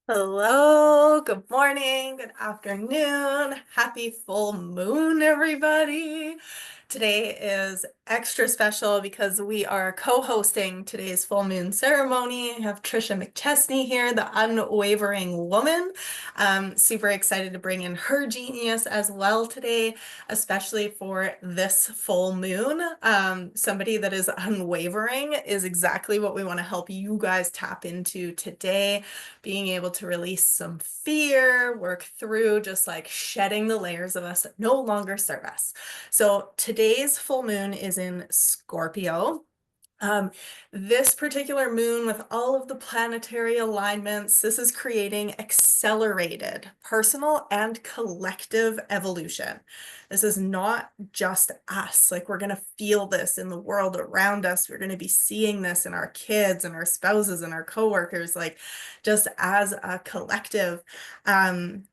Hello, good morning, good afternoon, happy full moon, everybody. Today is extra special because we are co-hosting today's full moon ceremony. I have Trisha McChesney here, the unwavering woman. Super excited to bring in her genius as well today, especially for this full moon. Somebody that is unwavering is exactly what we want to help you guys tap into today, being able to release some fear, work through just like shedding the layers of us that no longer serve us. So today's full moon is in Scorpio. Um, this particular moon, with all of the planetary alignments, this is creating accelerated personal and collective evolution. This is not just us. Like, we're going to feel this in the world around us. We're going to be seeing this in our kids and our spouses and our coworkers, like just as a collective.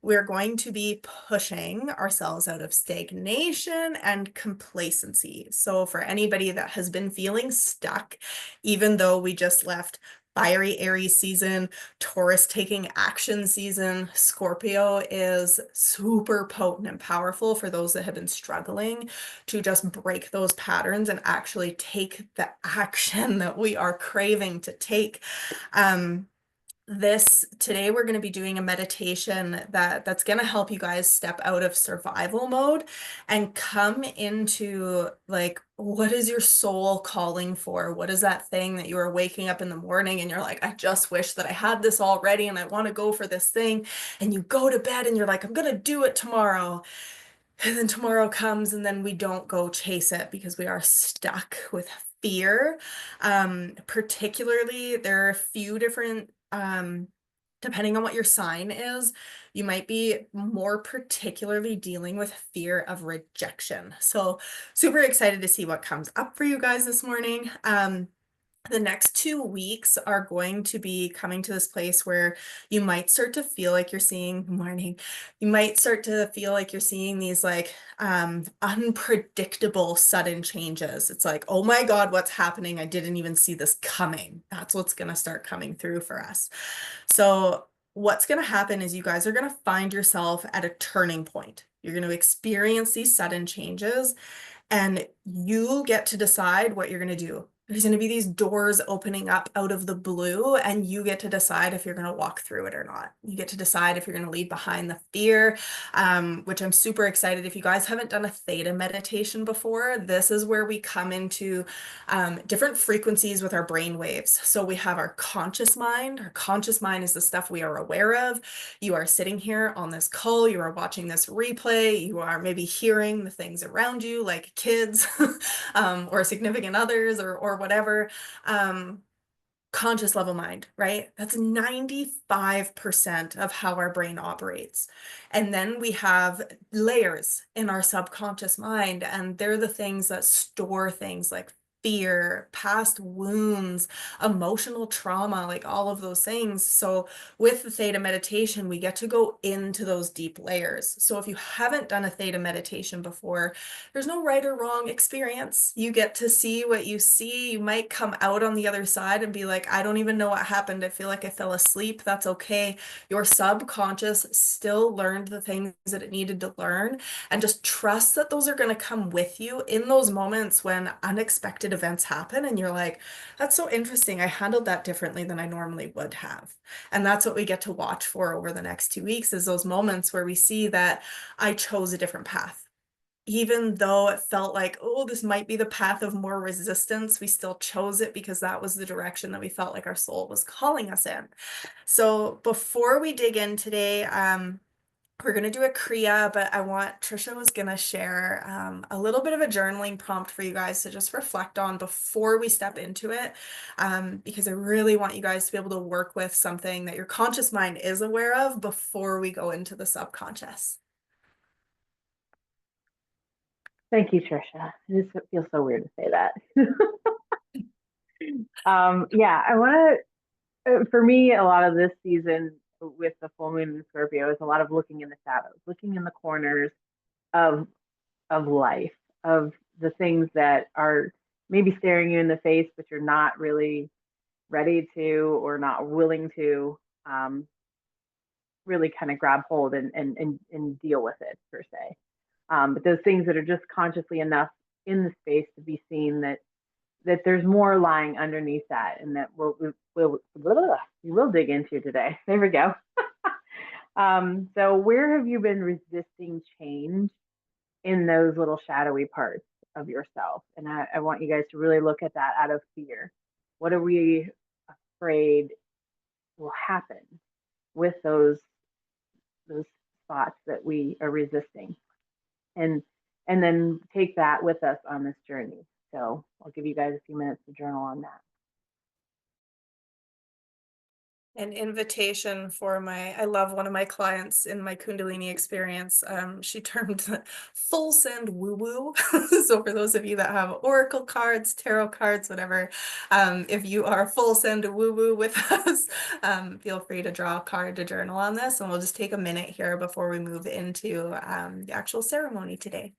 We're going to be pushing ourselves out of stagnation and complacency. So for anybody that has been feeling stuck, even though we just left fiery Aries season, Taurus taking action season, Scorpio is super potent and powerful for those that have been struggling to just break those patterns and actually take the action that we are craving to take. This today we're going to be doing a meditation that's going to help you guys step out of survival mode and come into, like, what is your soul calling for? What is that thing that you are waking up in the morning and you're like, I just wish that I had this already and I want to go for this thing. And you go to bed and you're like, I'm going to do it tomorrow. And then tomorrow comes and then we don't go chase it because we are stuck with fear. Particularly, there are a few different, depending on what your sign is, you might be more particularly dealing with fear of rejection. So super excited to see what comes up for you guys this morning. The next 2 weeks are going to be coming to this place where you might start to feel like you're seeing morning. You might start to feel like you're seeing these like unpredictable sudden changes. It's like, oh my God, what's happening? I didn't even see this coming. That's what's going to start coming through for us. So what's going to happen is you guys are going to find yourself at a turning point. You're going to experience these sudden changes and you get to decide what you're going to do. There's going to be these doors opening up out of the blue, and you get to decide if you're going to walk through it or not. You get to decide if you're going to leave behind the fear, which I'm super excited. If you guys haven't done a theta meditation before, this is where we come into different frequencies with our brain waves. So we have our conscious mind. Our conscious mind is the stuff we are aware of. You are sitting here on this call, you are watching this replay, you are maybe hearing the things around you, like kids or significant others or whatever. Conscious level mind, right? That's 95% of how our brain operates. And then we have layers in our subconscious mind, and they're the things that store things like fear, past wounds, emotional trauma, like all of those things. So with the theta meditation, we get to go into those deep layers. So if you haven't done a theta meditation before, there's no right or wrong experience. You get to see what you see. You might come out on the other side and be like, I don't even know what happened. I feel like I fell asleep. That's okay. Your subconscious still learned the things that it needed to learn. And just trust that those are going to come with you in those moments when unexpected events happen. And you're like, that's so interesting. I handled that differently than I normally would have. And that's what we get to watch for over the next 2 weeks, is those moments where we see that I chose a different path. Even though it felt like, oh, this might be the path of more resistance, we still chose it because that was the direction that we felt like our soul was calling us in. So before we dig in today, we're going to do a Kriya, but Trisha was going to share a little bit of a journaling prompt for you guys to just reflect on before we step into it, because I really want you guys to be able to work with something that your conscious mind is aware of before we go into the subconscious. Thank you, Trisha. It feels so weird to say that. Yeah, I want to, for me, a lot of this season with the full moon in Scorpio is a lot of looking in the shadows, looking in the corners of life, of the things that are maybe staring you in the face, but you're not really ready to or not willing to really kind of grab hold and deal with it per se. But those things that are just consciously enough in the space to be seen that there's more lying underneath that, and that we will dig into today. There we go. So where have you been resisting change in those little shadowy parts of yourself? And I want you guys to really look at that out of fear. What are we afraid will happen with those spots that we are resisting? And then take that with us on this journey. So I'll give you guys a few minutes to journal on that. An invitation for I love one of my clients in my Kundalini experience. She termed full send woo woo. So for those of you that have oracle cards, tarot cards, whatever, if you are full send woo woo with us, feel free to draw a card to journal on this. And we'll just take a minute here before we move into the actual ceremony today.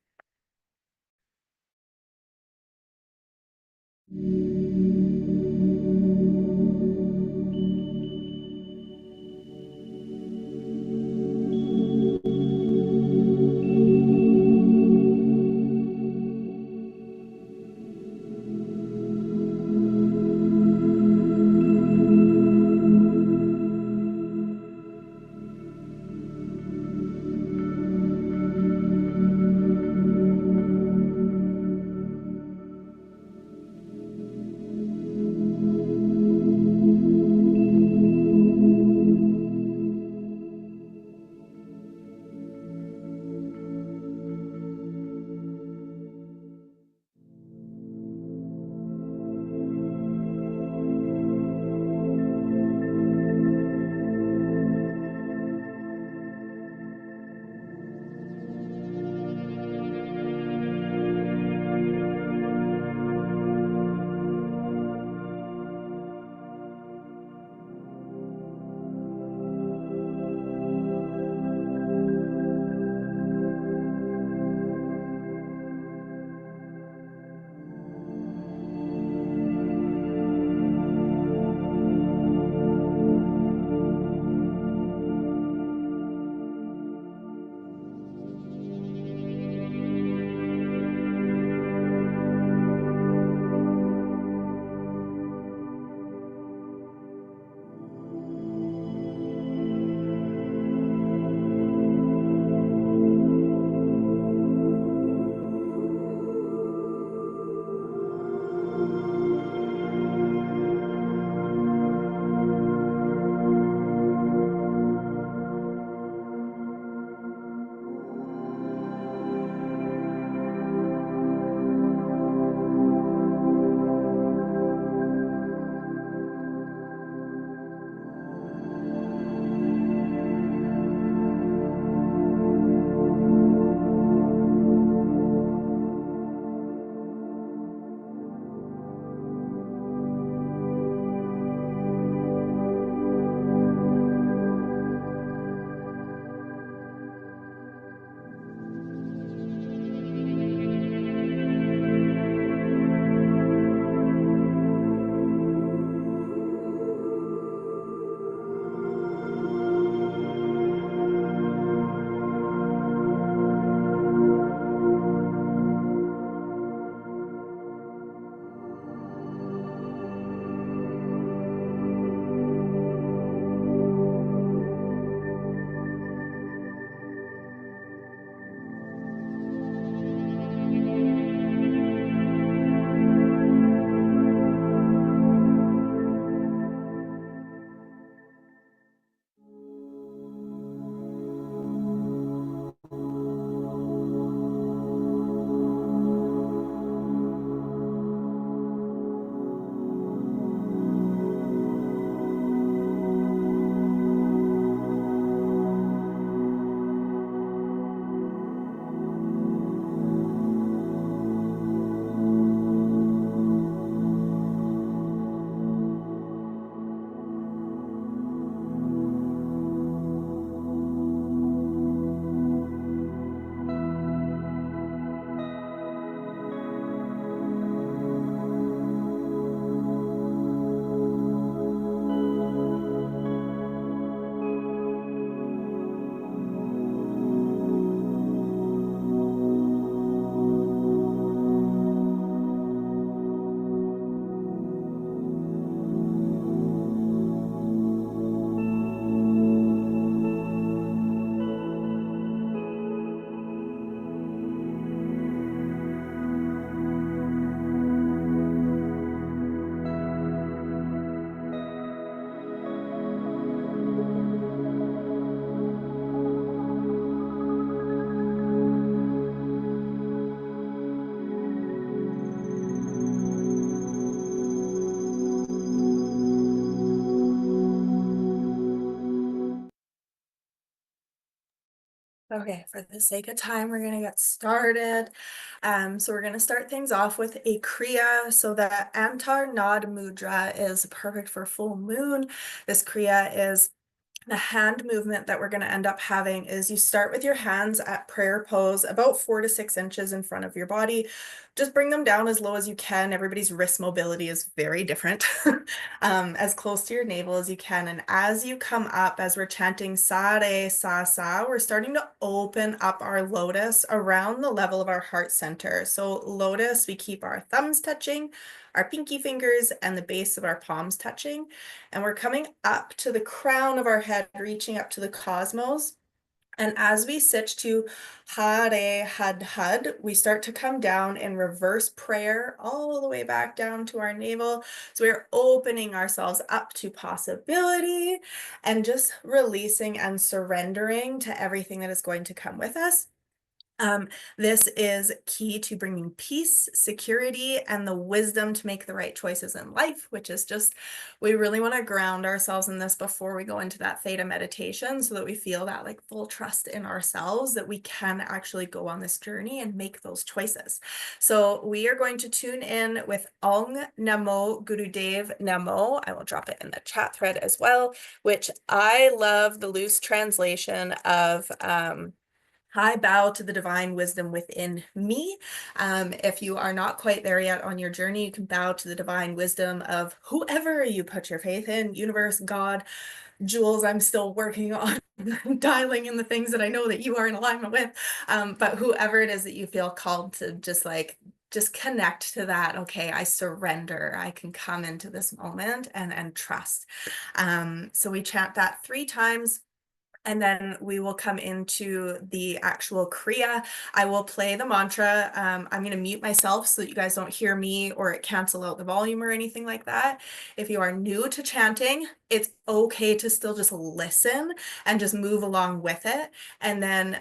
Okay, for the sake of time, we're gonna get started. So we're gonna start things off with a Kriya. So the Antar Naad Mudra is perfect for full moon. This Kriya is the hand movement that we're going to end up having is you start with your hands at prayer pose about 4 to 6 inches in front of your body. Just bring them down as low as you can. Everybody's wrist mobility is very different. As close to your navel as you can. And as you come up, as we're chanting Sare Sa Sa, we're starting to open up our lotus around the level of our heart center. So lotus, we keep our thumbs touching, our pinky fingers, and the base of our palms touching. And we're coming up to the crown of our head, reaching up to the cosmos. And as we switch to Hare Had Had, we start to come down in reverse prayer all the way back down to our navel. So we're opening ourselves up to possibility and just releasing and surrendering to everything that is going to come with us. Um, this is key to bringing peace, security, and the wisdom to make the right choices in life, which is just, we really want to ground ourselves in this before we go into that Theta meditation so that we feel that like full trust in ourselves that we can actually go on this journey and make those choices. So we are going to tune in with Ong Namo Gurudev Namo. I will drop it in the chat thread as well, which I love the loose translation of I bow to the divine wisdom within me. If you are not quite there yet on your journey, you can bow to the divine wisdom of whoever you put your faith in, universe, God, Jules. I'm still working on dialing in the things that I know that you are in alignment with. But whoever it is that you feel called to just connect to that. Okay, I surrender. I can come into this moment and trust. So we chant that 3 times. And then we will come into the actual Kriya. I will play the mantra. I'm going to mute myself so that you guys don't hear me or it cancel out the volume or anything like that. If you are new to chanting, it's okay to still just listen and just move along with it. And then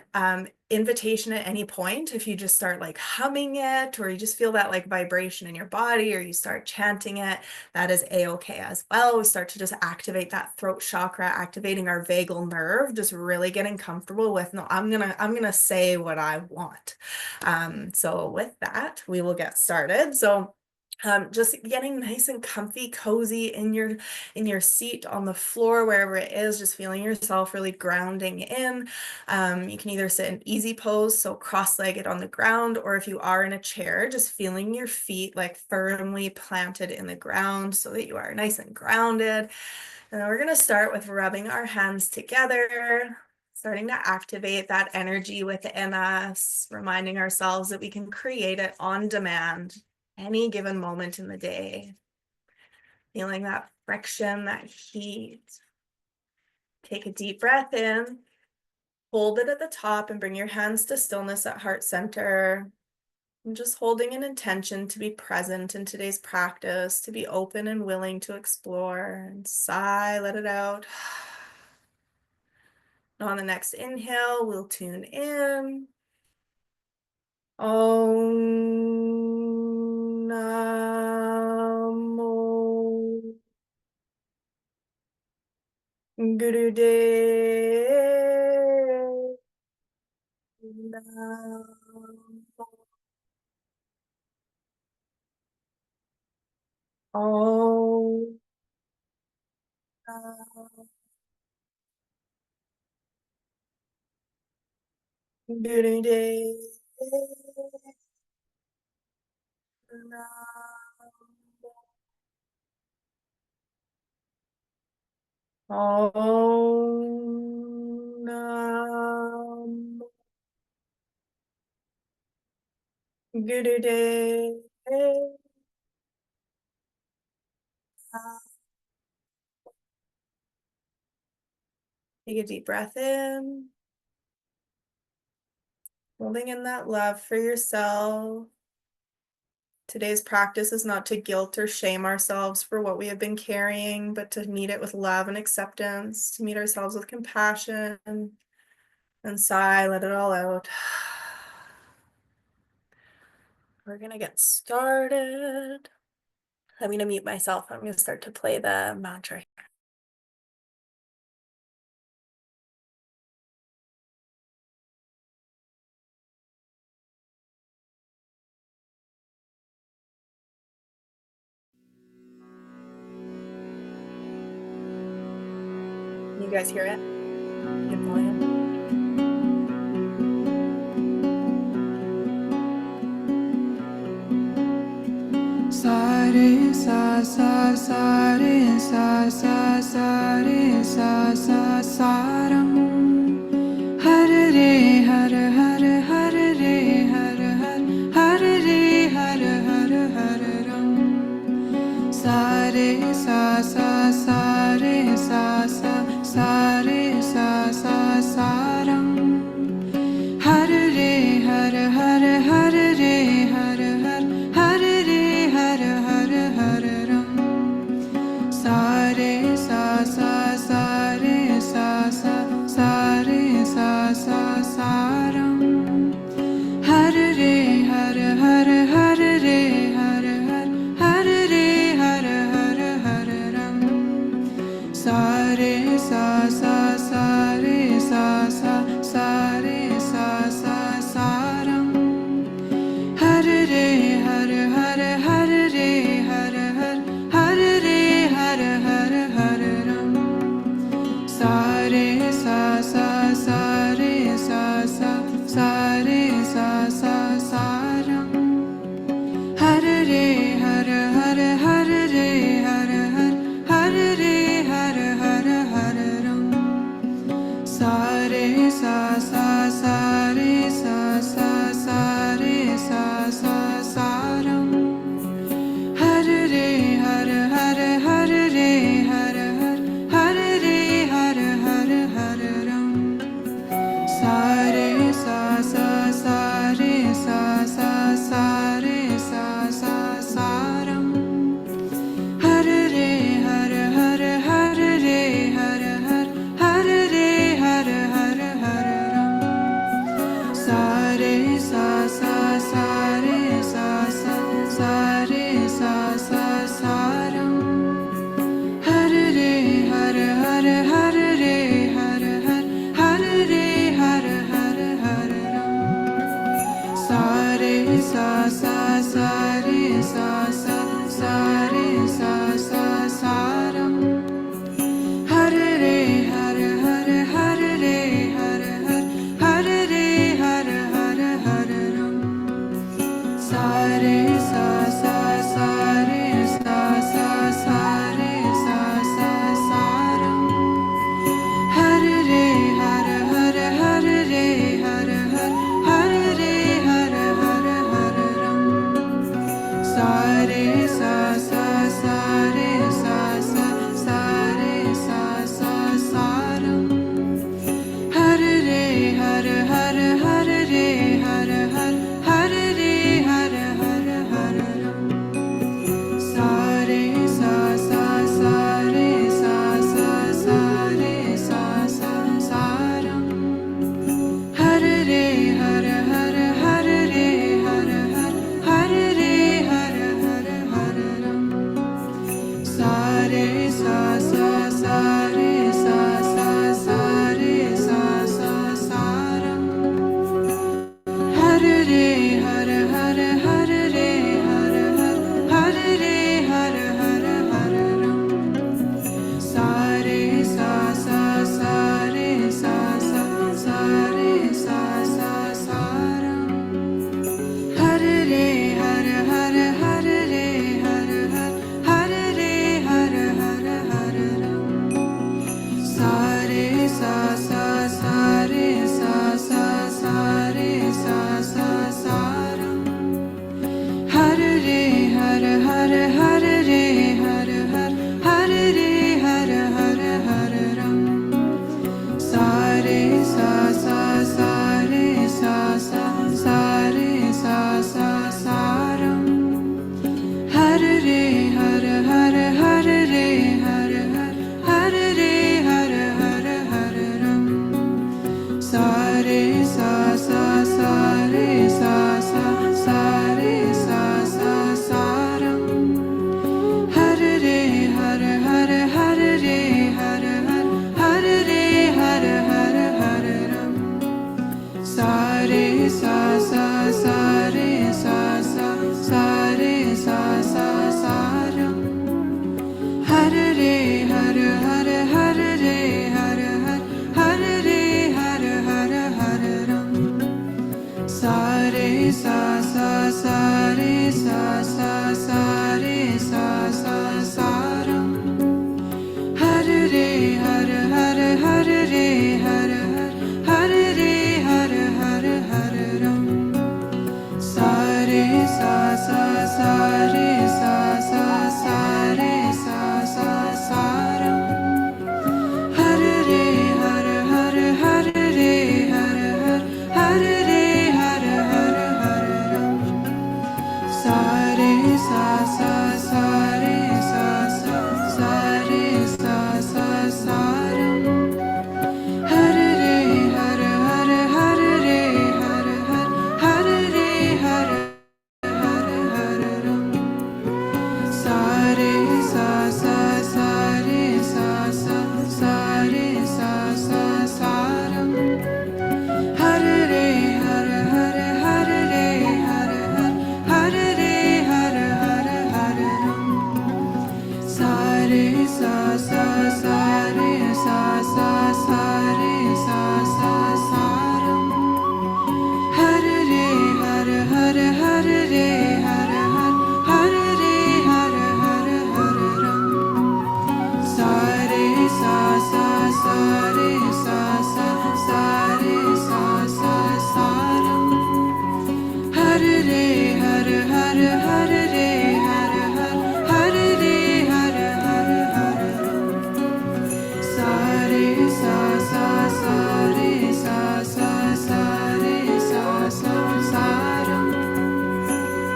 invitation at any point, if you just start like humming it or you just feel that like vibration in your body or you start chanting it, that is a-okay as well. We start to just activate that throat chakra, activating our vagal nerve, just really getting comfortable with, no, I'm gonna say what I want. So with that, we will get started. So just getting nice and comfy, cozy in your seat, on the floor, wherever it is, just feeling yourself really grounding in. You can either sit in easy pose, so cross-legged on the ground, or if you are in a chair, just feeling your feet like firmly planted in the ground so that you are nice and grounded. And then we're going to start with rubbing our hands together, starting to activate that energy within us, reminding ourselves that we can create it on demand any given moment in the day. Feeling that friction, that heat. Take a deep breath in, hold it at the top, and bring your hands to stillness at heart center. And just holding an intention to be present in today's practice, to be open and willing to explore. And sigh, let it out. And on the next inhale, we'll tune in. Om Namo Gurudev Namo. Om Namo Gurudev Namo. Om Namo Gurudev Namo. Take a deep breath in, holding in that love for yourself. Today's practice is not to guilt or shame ourselves for what we have been carrying, but to meet it with love and acceptance, to meet ourselves with compassion, and sigh, let it all out. We're gonna get started. I'm gonna mute myself. I'm gonna start to play the mantra. Can you guys hear it? Good volume. Sa re sa sa sa re sa sa sa re sa sa sa ram. Har re har har har re har har re har har ram. Sa re sa sa re sa re sa ram. Har re har har re har re har ram. Sa re sa re sa re sa ram. Har re har re har re har ram. Sa re sa re sa re sa ram. Har re har re har re har ram. Sa re sa re sa ram. Har re har re har re har ram. Sa re sa re re sa ram. Har re har re har ram. Sa re sa re sa ram. Har re har re har re har re har ram. sa sa sa re sa sa saram. Har re har har har re har har har re har har har ram. Sa re sa sa sa re sa sa sa re sa sa saram. Har re har har har re har har har re har har har ram. Sa re sa sa sa re sa sa sa re sa sa saram.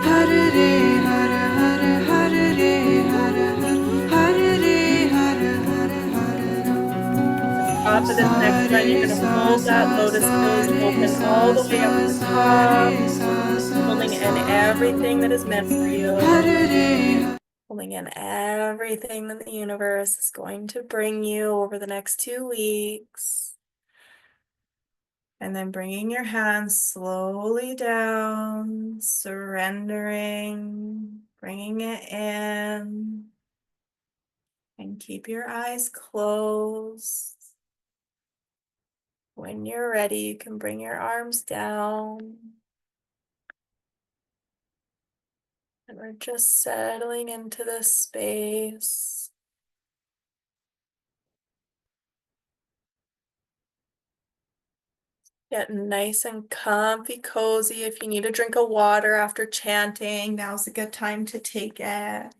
Har re har har har re har har har re har har har ram. Top of this next one, you're going to hold that lotus pose open all the way up to the top, holding in everything that is meant for you, holding in everything that the universe is going to bring you over the next 2 weeks. And then bringing your hands slowly down, surrendering, bringing it in, and keep your eyes closed. When you're ready, you can bring your arms down. And we're just settling into this space. Getting nice and comfy, cozy. If you need a drink of water after chanting, now's a good time to take it.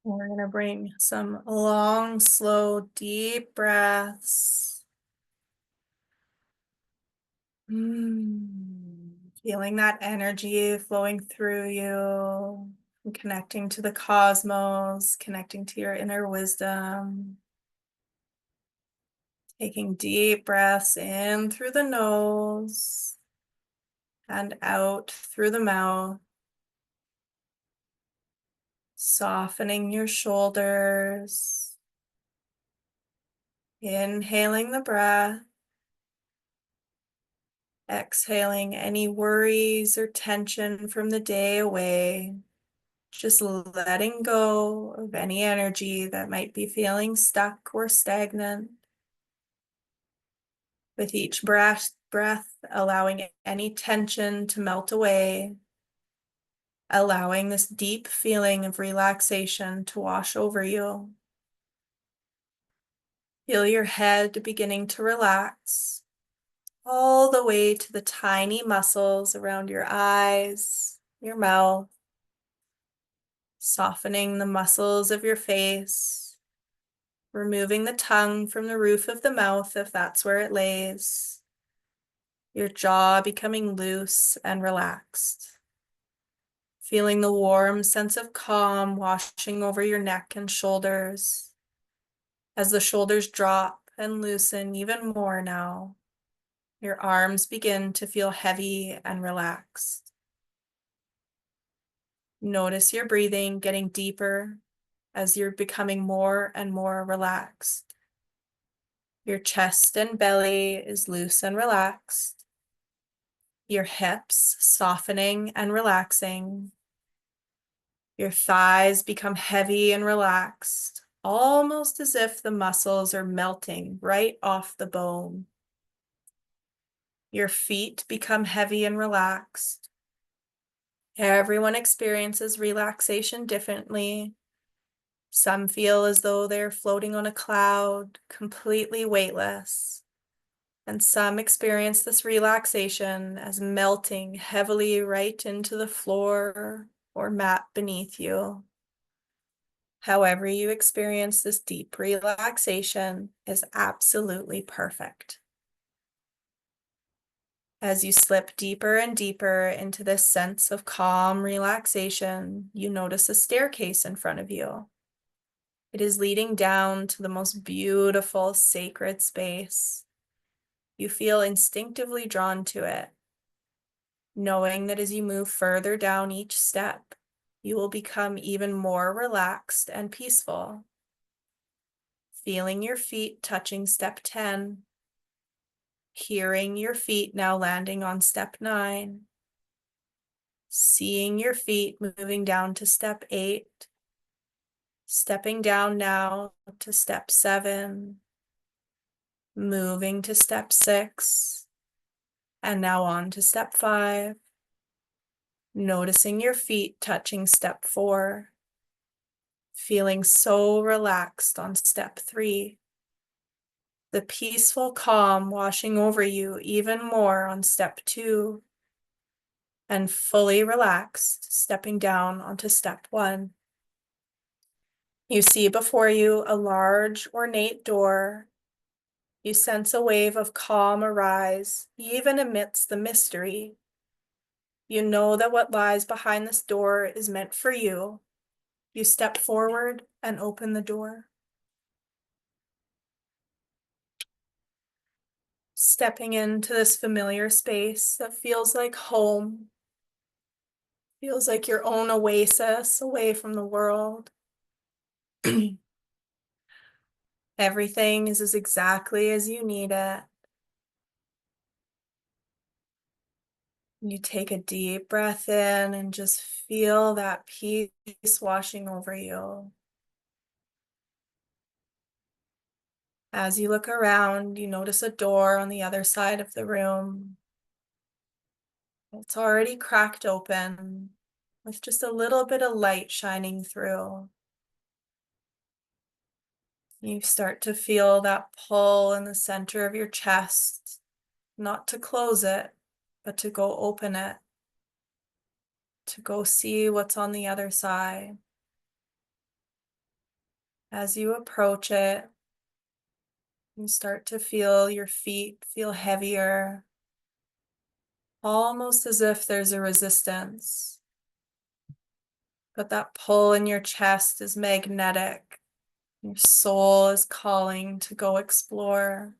We're going to bring some long, slow, deep breaths. Feeling that energy flowing through you, and connecting to the cosmos, connecting to your inner wisdom. Taking deep breaths in through the nose and out through the mouth. Softening your shoulders. Inhaling the breath. Exhaling any worries or tension from the day away. Just letting go of any energy that might be feeling stuck or stagnant. With each breath, allowing any tension to melt away. Allowing this deep feeling of relaxation to wash over you. Feel your head beginning to relax. All the way to the tiny muscles around your eyes, your mouth, softening the muscles of your face, removing the tongue from the roof of the mouth if that's where it lays, your jaw becoming loose and relaxed, feeling the warm sense of calm washing over your neck and shoulders as the shoulders drop and loosen even more now. Your arms begin to feel heavy and relaxed. Notice your breathing getting deeper as you're becoming more and more relaxed. Your chest and belly is loose and relaxed. Your hips softening and relaxing. Your thighs become heavy and relaxed, almost as if the muscles are melting right off the bone. Your feet become heavy and relaxed. Everyone experiences relaxation differently. Some feel as though they're floating on a cloud, completely weightless. And some experience this relaxation as melting heavily right into the floor or mat beneath you. However you experience this deep relaxation is absolutely perfect. As you slip deeper and deeper into this sense of calm relaxation, you notice a staircase in front of you. It is leading down to the most beautiful sacred space. You feel instinctively drawn to it, knowing that as you move further down each step, you will become even more relaxed and peaceful. Feeling your feet touching step 10, Hearing your feet now landing on step 9. Seeing your feet moving down to step 8. Stepping down now to step 7. Moving to step 6. And now on to step 5. Noticing your feet touching step 4. Feeling so relaxed on step 3. The peaceful calm washing over you even more on step 2. And fully relaxed, stepping down onto step 1. You see before you a large, ornate door. You sense a wave of calm arise, even amidst the mystery. You know that what lies behind this door is meant for you. You step forward and open the door. Stepping into this familiar space that feels like home, feels like your own oasis away from the world. Everything is exactly as you need it. You take a deep breath in and just feel that peace washing over you. As you look around, you notice a door on the other side of the room. It's already cracked open with just a little bit of light shining through. You start to feel that pull in the center of your chest, not to close it, but to go open it, to go see what's on the other side. As you approach it, you start to feel your feet feel heavier, almost as if there's a resistance. But that pull in your chest is magnetic. Your soul is calling to go explore.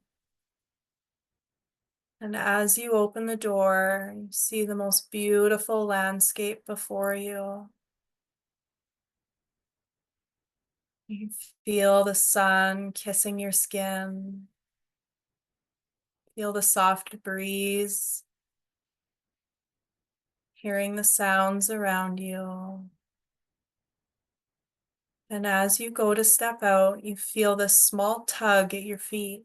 And as you open the door, you see the most beautiful landscape before you. You feel the sun kissing your skin. Feel the soft breeze. Hearing the sounds around you. And as you go to step out, you feel this small tug at your feet.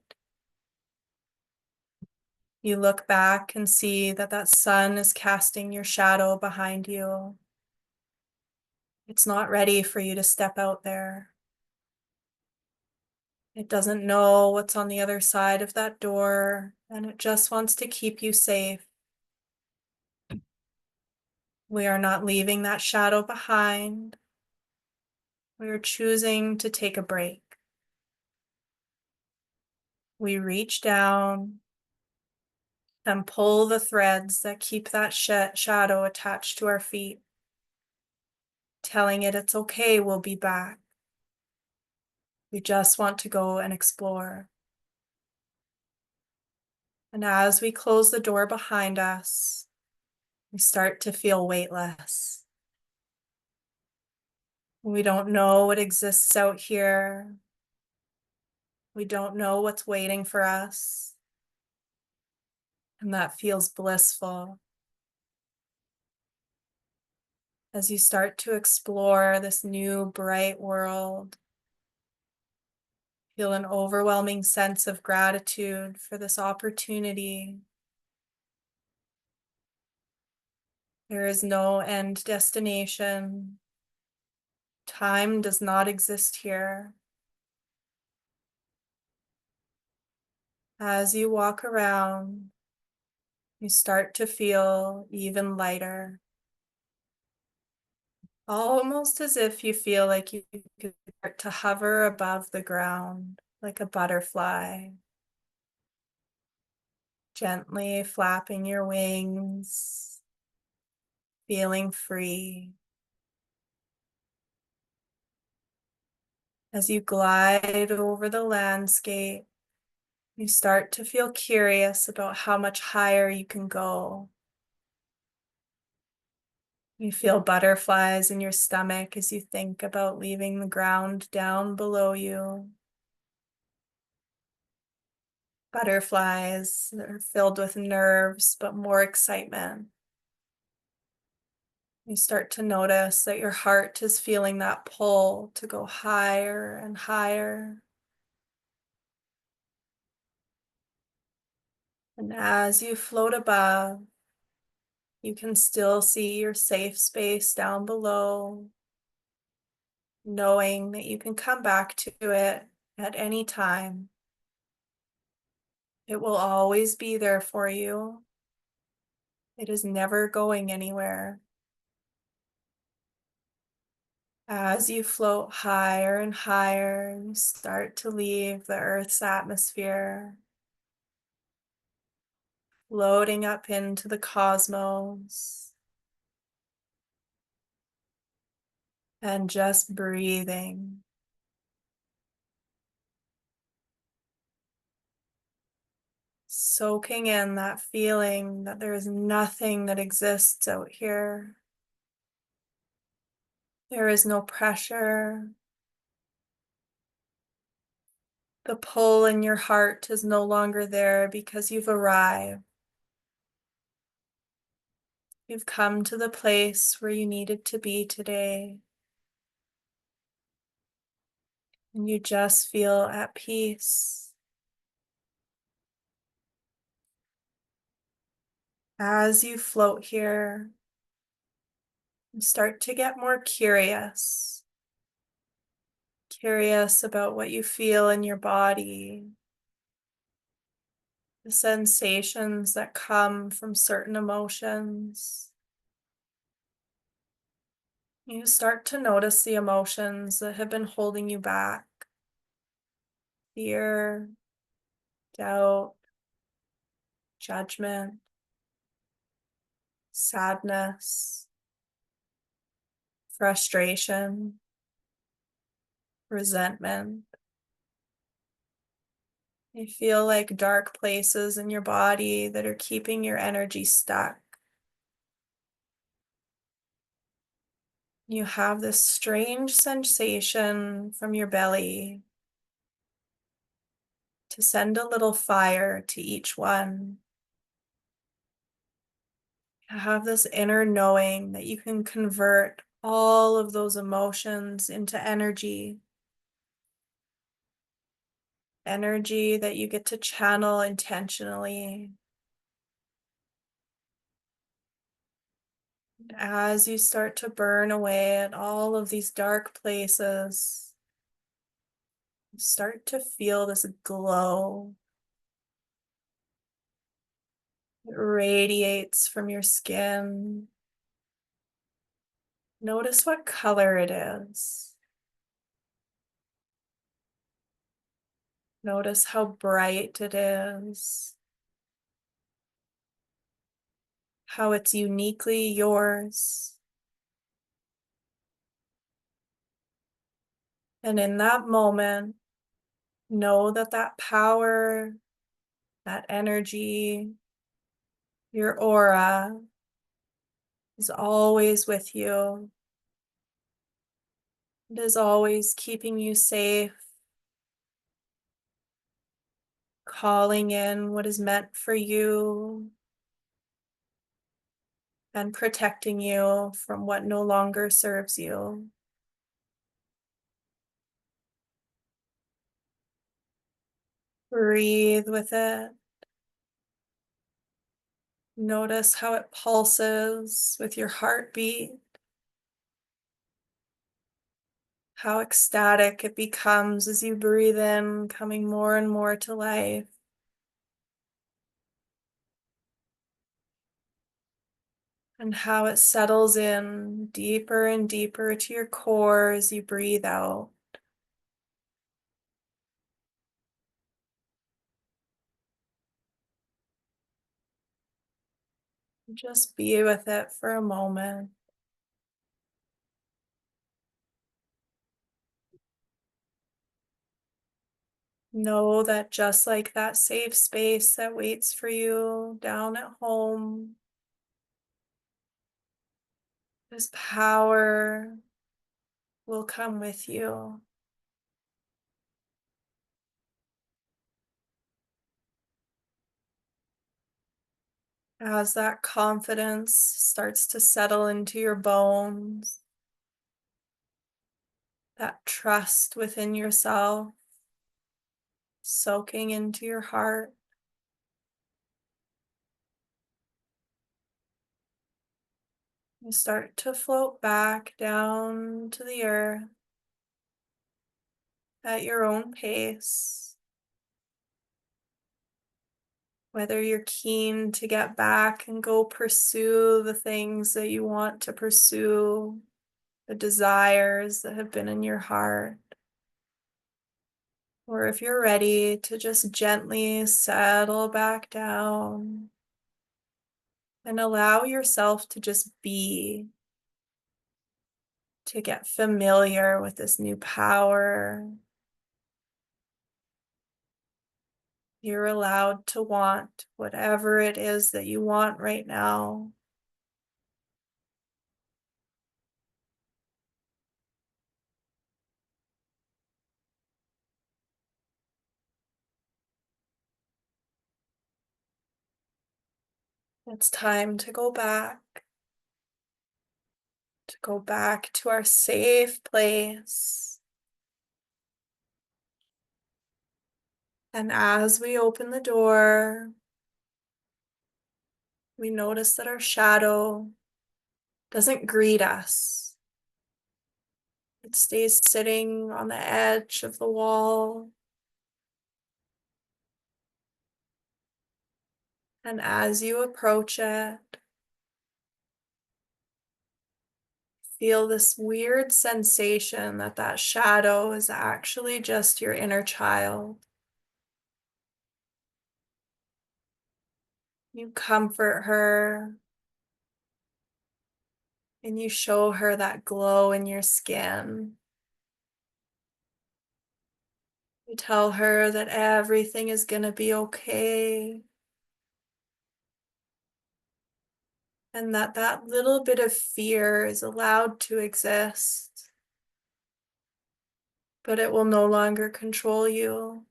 You look back and see that that sun is casting your shadow behind you. It's not ready for you to step out there. It doesn't know what's on the other side of that door, and it just wants to keep you safe. We are not leaving that shadow behind. We are choosing to take a break. We reach down and pull the threads that keep that shadow attached to our feet, telling it it's okay, we'll be back. We just want to go and explore. And as we close the door behind us, we start to feel weightless. We don't know what exists out here. We don't know what's waiting for us. And that feels blissful. As you start to explore this new bright world, feel an overwhelming sense of gratitude for this opportunity. There is no end destination. Time does not exist here. As you walk around, you start to feel even lighter. Almost as if you feel like you could start to hover above the ground like a butterfly, gently flapping your wings, feeling free. As you glide over the landscape, you start to feel curious about how much higher you can go. You feel butterflies in your stomach as you think about leaving the ground down below you. butterflies that are filled with nerves, but more excitement. You start to notice that your heart is feeling that pull to go higher and higher. And as you float above, you can still see your safe space down below, knowing that you can come back to it at any time. It will always be there for you. It is never going anywhere. As you float higher and higher, you start to leave the Earth's atmosphere, floating up into the cosmos, and just breathing. Soaking in that feeling that there is nothing that exists out here. There is no pressure. The pull in your heart is no longer there because you've arrived. You've come to the place where you needed to be today. And you just feel at peace. As you float here, you start to get more curious. Curious about what you feel in your body, the sensations that come from certain emotions. You start to notice the emotions that have been holding you back. Fear, doubt, judgment, sadness, frustration, resentment. You feel like dark places in your body that are keeping your energy stuck. You have this strange sensation from your belly to send a little fire to each one. You have this inner knowing that you can convert all of those emotions into energy. Energy that you get to channel intentionally. As you start to burn away at all of these dark places, you start to feel this glow. It radiates from your skin. Notice what color it is. Notice how bright it is. How it's uniquely yours. And in that moment, know that that power, that energy, your aura is always with you. It is always keeping you safe, calling in what is meant for you, and protecting you from what no longer serves you. Breathe with it. Notice how it pulses with your heartbeat, how ecstatic it becomes as you breathe in, coming more and more to life. And how it settles in deeper and deeper to your core as you breathe out. Just be with it for a moment. Know that just like that safe space that waits for you down at home, this power will come with you. As that confidence starts to settle into your bones, that trust within yourself soaking into your heart, you start to float back down to the earth at your own pace. Whether you're keen to get back and go pursue the things that you want to pursue, the desires that have been in your heart, or if you're ready to just gently settle back down and allow yourself to just be, to get familiar with this new power. You're allowed to want whatever it is that you want right now. It's time to go back. To go back to our safe place. And as we open the door, we notice that our shadow doesn't greet us. It stays sitting on the edge of the wall. And as you approach it, feel this weird sensation that that shadow is actually just your inner child. You comfort her and you show her that glow in your skin. You tell her that everything is going to be okay. And that that little bit of fear is allowed to exist, but it will no longer control you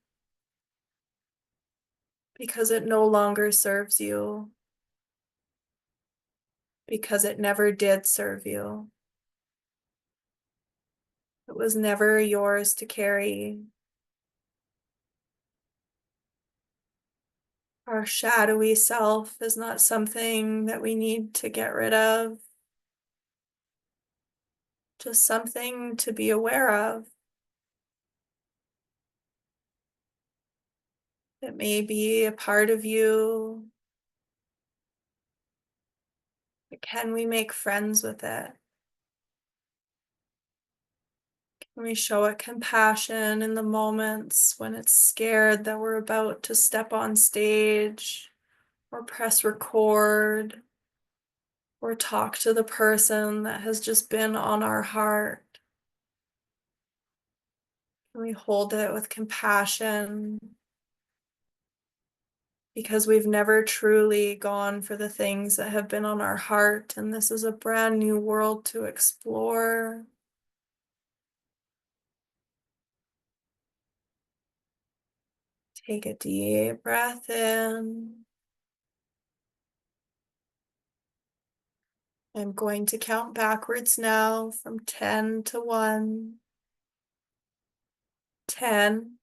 because it no longer serves you, because it never did serve you. It was never yours to carry. Our shadowy self is not something that we need to get rid of, just something to be aware of. It may be a part of you, but can we make friends with it? Can we show it compassion in the moments when it's scared that we're about to step on stage or press record or talk to the person that has just been on our heart? Can we hold it with compassion? Because we've never truly gone for the things that have been on our heart, and this is a brand new world to explore. Take a deep breath in. I'm going to count backwards now from 10 to 1. 10,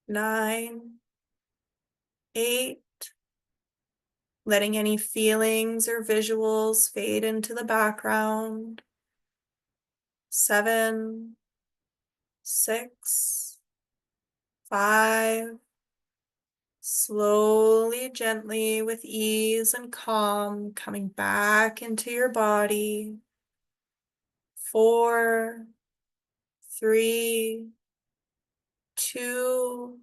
9, 8. Letting any feelings or visuals fade into the background. 7, 6, 5. Slowly, gently, with ease and calm, coming back into your body. 4, 3, 2,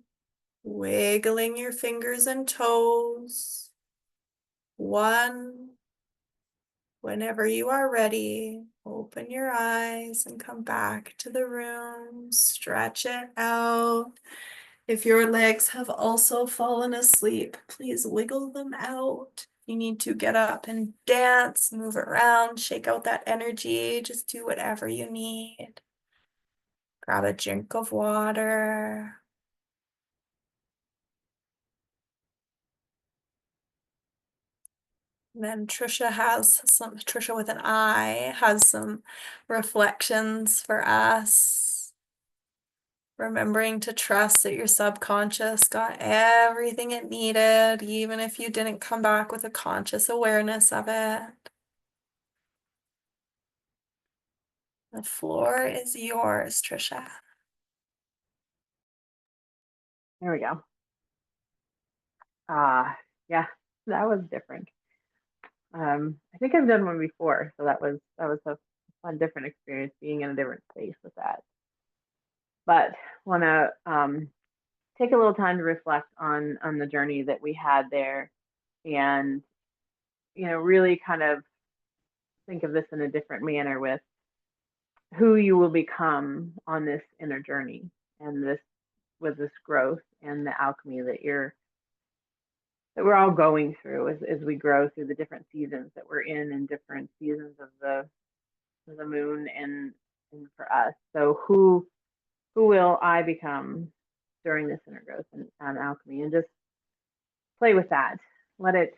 wiggling your fingers and toes. 1, whenever you are ready, open your eyes and come back to the room. Stretch it out. If your legs have also fallen asleep, please wiggle them out. You need to get up and dance, move around, shake out that energy. Just do whatever you need. Grab a drink of water. And then Trisha with an I has some reflections for us. Remembering to trust that your subconscious got everything it needed, even if you didn't come back with a conscious awareness of it. The floor is yours, Trisha. There we go. Yeah, that was different. I think I've done one before, so that was a fun, different experience being in a different space with that. But want to take a little time to reflect on the journey that we had there, and really kind of think of this in a different manner with who you will become on this inner journey and this growth and the alchemy that we're all going through as we grow through the different seasons that we're in and different seasons of the moon and for us. So who will I become during this inner growth and alchemy, and just play with that. Let it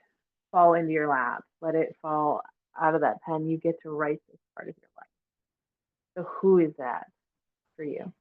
fall into your lap. Let it fall out of that pen. You get to write this part of your life. So who is that for you?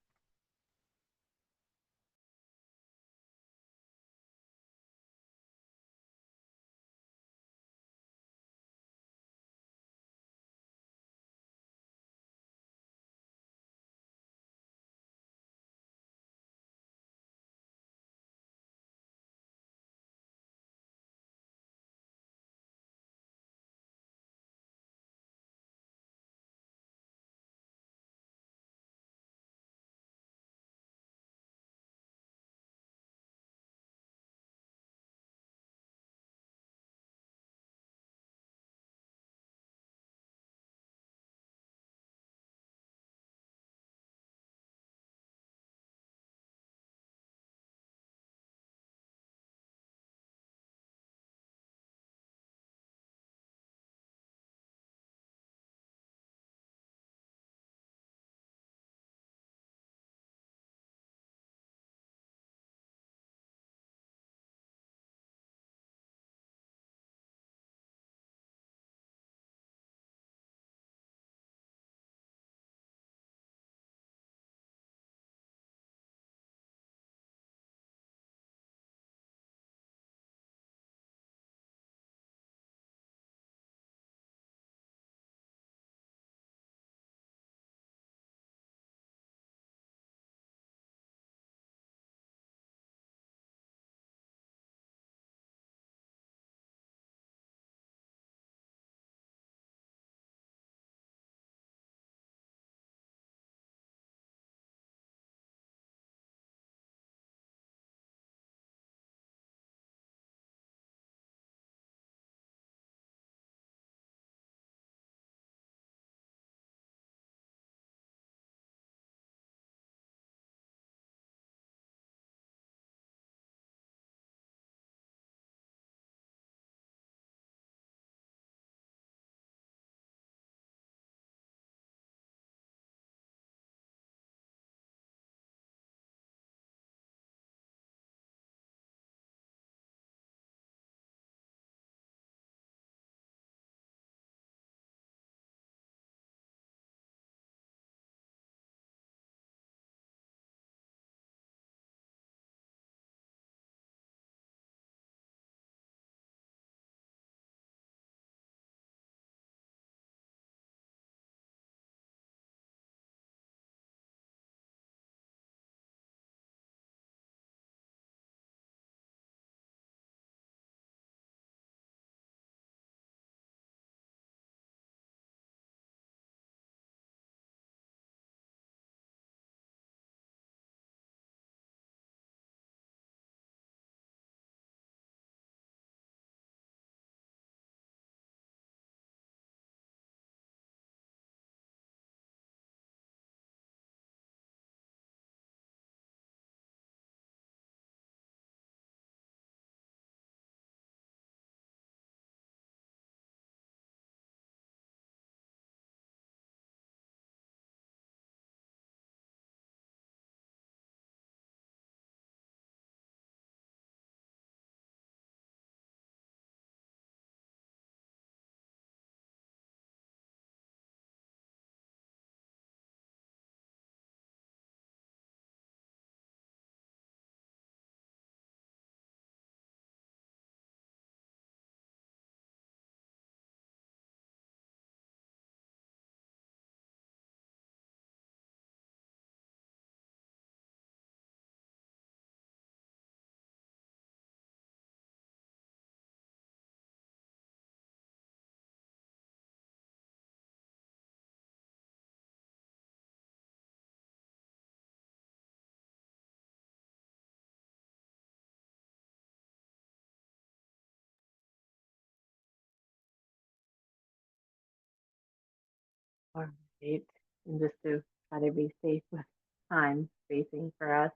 All right. And just to try to be safe with time spacing for us.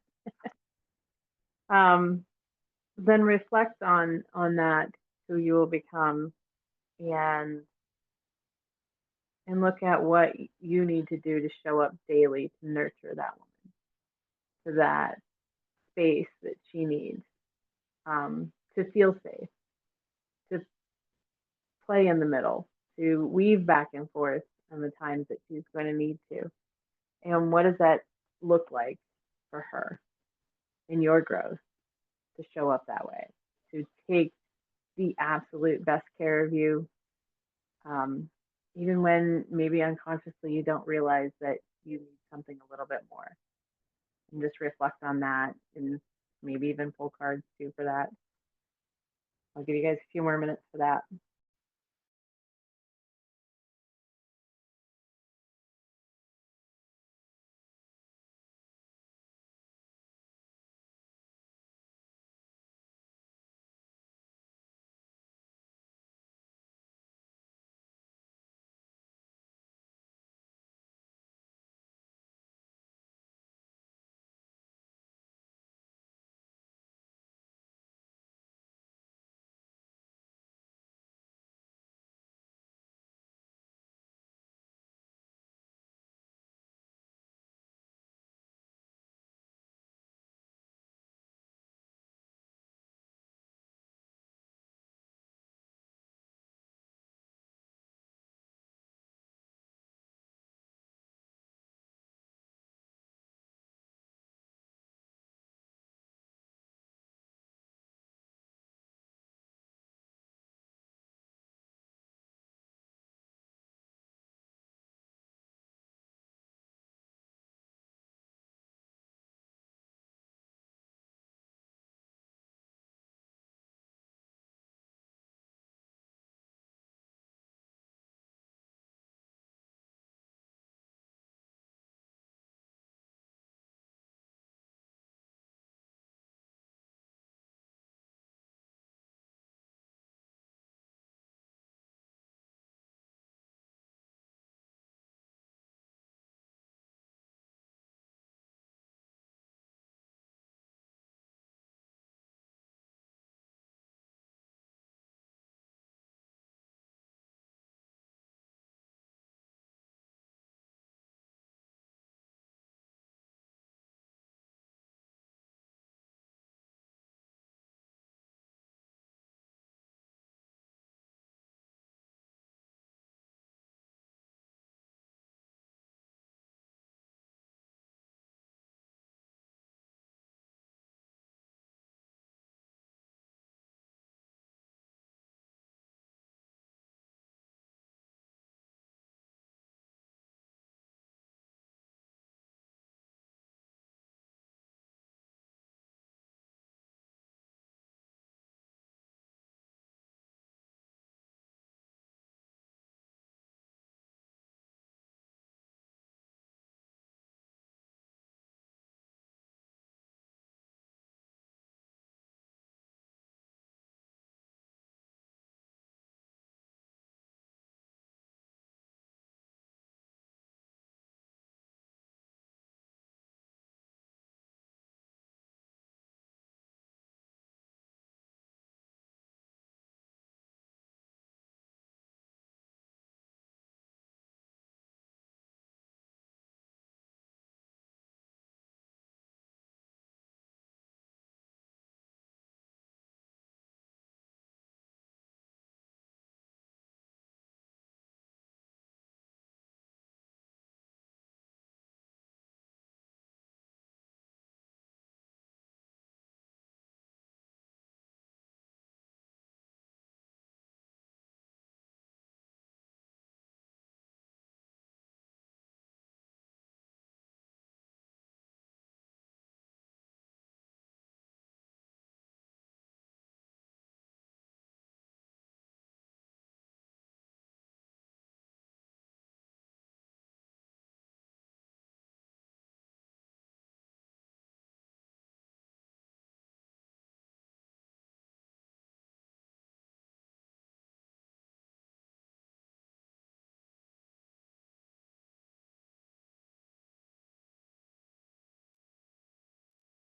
Um, then reflect on that, who you will become, and look at what you need to do to show up daily to nurture that woman, to that space that she needs, to feel safe, to play in the middle, to weave back and forth on the times that she's going to need to. And what does that look like for her in your growth to show up that way, to take the absolute best care of you, um, even when maybe unconsciously you don't realize that you need something a little bit more. And just reflect on that and maybe even pull cards too for that. I'll give you guys a few more minutes for that.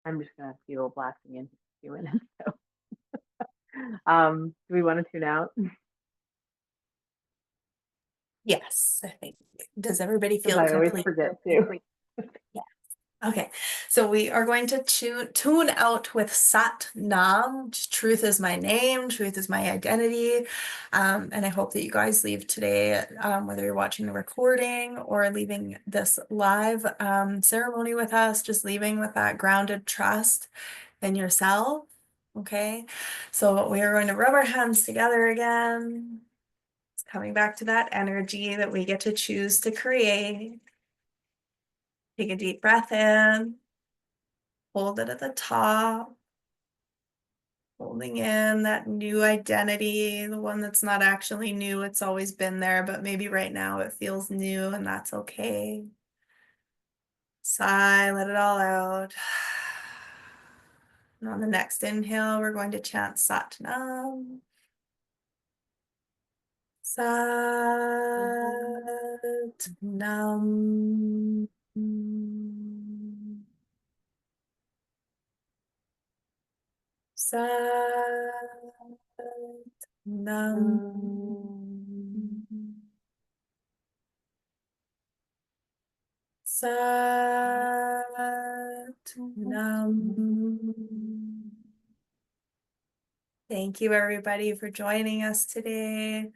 I'm just gonna feel blasting in 2 minutes. So, do we want to tune out? Yes, I think. Does everybody Because feel I always complete? forget to. Yeah. Okay, so we are going to tune out with Sat Nam. Truth is my name, truth is my identity. And I hope that you guys leave today, whether you're watching the recording or leaving this live ceremony with us, just leaving with that grounded trust in yourself. Okay, so we are going to rub our hands together again. It's coming back to that energy that we get to choose to create. Take a deep breath in. Hold it at the top, holding in that new identity, the one that's not actually new. It's always been there, but maybe right now it feels new, and that's okay. Sigh, let it all out. And on the next inhale, we're going to chant Sat Nam. Sat Nam. Sat Nam. Sat Nam. Thank you, everybody, for joining us today.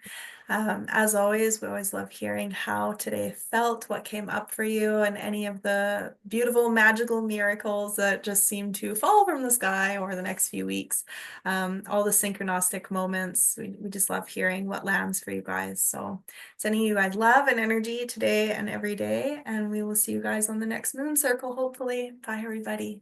As always, we always love hearing how today felt, what came up for you, and any of the beautiful, magical miracles that just seem to fall from the sky over the next few weeks. All the synchronistic moments. We just love hearing what lands for you guys. So sending you guys love and energy today and every day. And we will see you guys on the next moon circle, hopefully. Bye, everybody.